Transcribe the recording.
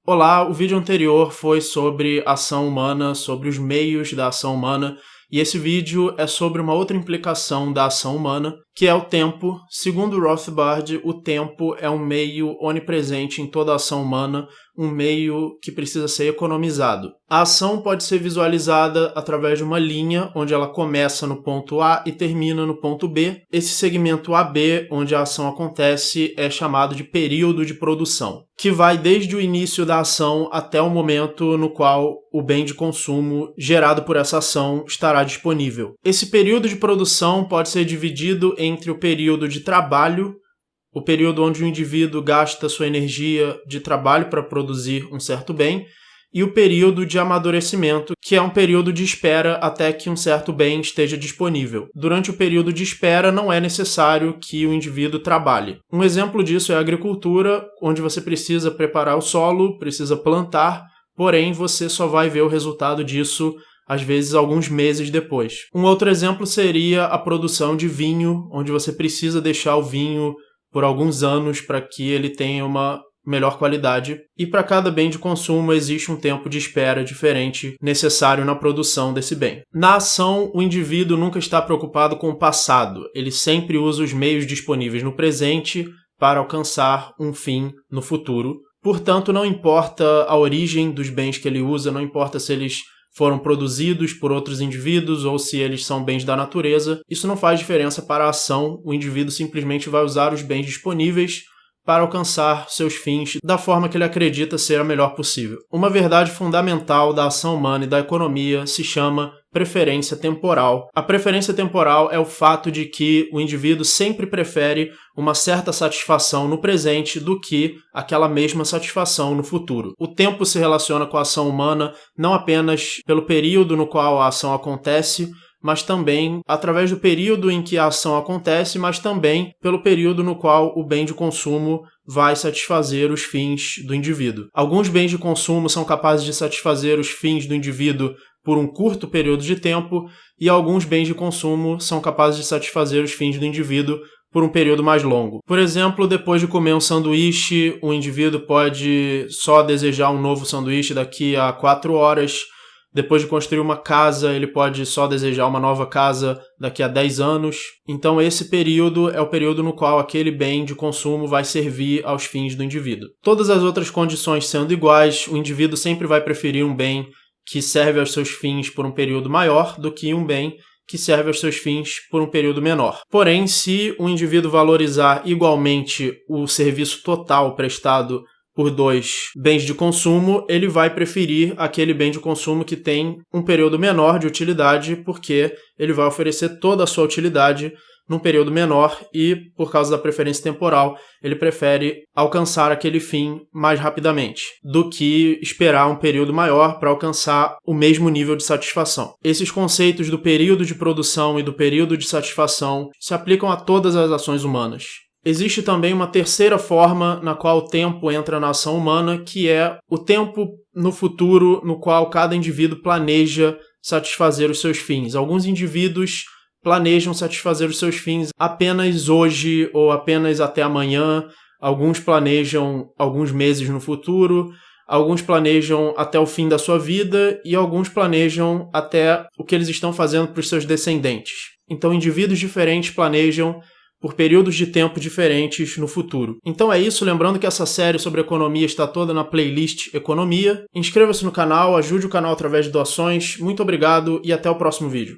Olá, o vídeo anterior foi sobre ação humana, sobre os meios da ação humana, e esse vídeo é sobre uma outra implicação da ação humana, que é o tempo. Segundo Rothbard, o tempo é um meio onipresente em toda a ação humana, um meio que precisa ser economizado. A ação pode ser visualizada através de uma linha, onde ela começa no ponto A e termina no ponto B. Esse segmento AB, onde a ação acontece, é chamado de período de produção, que vai desde o início da ação até o momento no qual o bem de consumo gerado por essa ação estará disponível. Esse período de produção pode ser dividido entre o período de trabalho, o período onde o indivíduo gasta sua energia de trabalho para produzir um certo bem, e o período de amadurecimento, que é um período de espera até que um certo bem esteja disponível. Durante o período de espera, não é necessário que o indivíduo trabalhe. Um exemplo disso é a agricultura, onde você precisa preparar o solo, precisa plantar, porém você só vai ver o resultado disso às vezes alguns meses depois. Um outro exemplo seria a produção de vinho, onde você precisa deixar o vinho por alguns anos para que ele tenha uma melhor qualidade, e para cada bem de consumo existe um tempo de espera diferente necessário na produção desse bem. Na ação, o indivíduo nunca está preocupado com o passado, ele sempre usa os meios disponíveis no presente para alcançar um fim no futuro. Portanto, não importa a origem dos bens que ele usa, não importa se eles foram produzidos por outros indivíduos ou se eles são bens da natureza, isso não faz diferença para a ação, o indivíduo simplesmente vai usar os bens disponíveis para alcançar seus fins da forma que ele acredita ser a melhor possível. Uma verdade fundamental da ação humana e da economia se chama preferência temporal. A preferência temporal é o fato de que o indivíduo sempre prefere uma certa satisfação no presente do que aquela mesma satisfação no futuro. O tempo se relaciona com a ação humana não apenas pelo período no qual a ação acontece, mas também através do período em que a ação acontece, mas também pelo período no qual o bem de consumo vai satisfazer os fins do indivíduo. Alguns bens de consumo são capazes de satisfazer os fins do indivíduo por um curto período de tempo, e alguns bens de consumo são capazes de satisfazer os fins do indivíduo por um período mais longo. Por exemplo, depois de comer um sanduíche, o indivíduo pode só desejar um novo sanduíche daqui a 4 horas, depois de construir uma casa, ele pode só desejar uma nova casa daqui a 10 anos. Então esse período é o período no qual aquele bem de consumo vai servir aos fins do indivíduo. Todas as outras condições sendo iguais, o indivíduo sempre vai preferir um bem que serve aos seus fins por um período maior do que um bem que serve aos seus fins por um período menor. Porém, se o indivíduo valorizar igualmente o serviço total prestado por 2 bens de consumo, ele vai preferir aquele bem de consumo que tem um período menor de utilidade, porque ele vai oferecer toda a sua utilidade num período menor e, por causa da preferência temporal, ele prefere alcançar aquele fim mais rapidamente do que esperar um período maior para alcançar o mesmo nível de satisfação. Esses conceitos do período de produção e do período de satisfação se aplicam a todas as ações humanas. Existe também uma terceira forma na qual o tempo entra na ação humana, que é o tempo no futuro no qual cada indivíduo planeja satisfazer os seus fins. Alguns indivíduos planejam satisfazer os seus fins apenas hoje ou apenas até amanhã, alguns planejam alguns meses no futuro, alguns planejam até o fim da sua vida e alguns planejam até o que eles estão fazendo para os seus descendentes. Então, indivíduos diferentes planejam por períodos de tempo diferentes no futuro. Então é isso, lembrando que essa série sobre economia está toda na playlist Economia. Inscreva-se no canal, ajude o canal através de doações. Muito obrigado e até o próximo vídeo.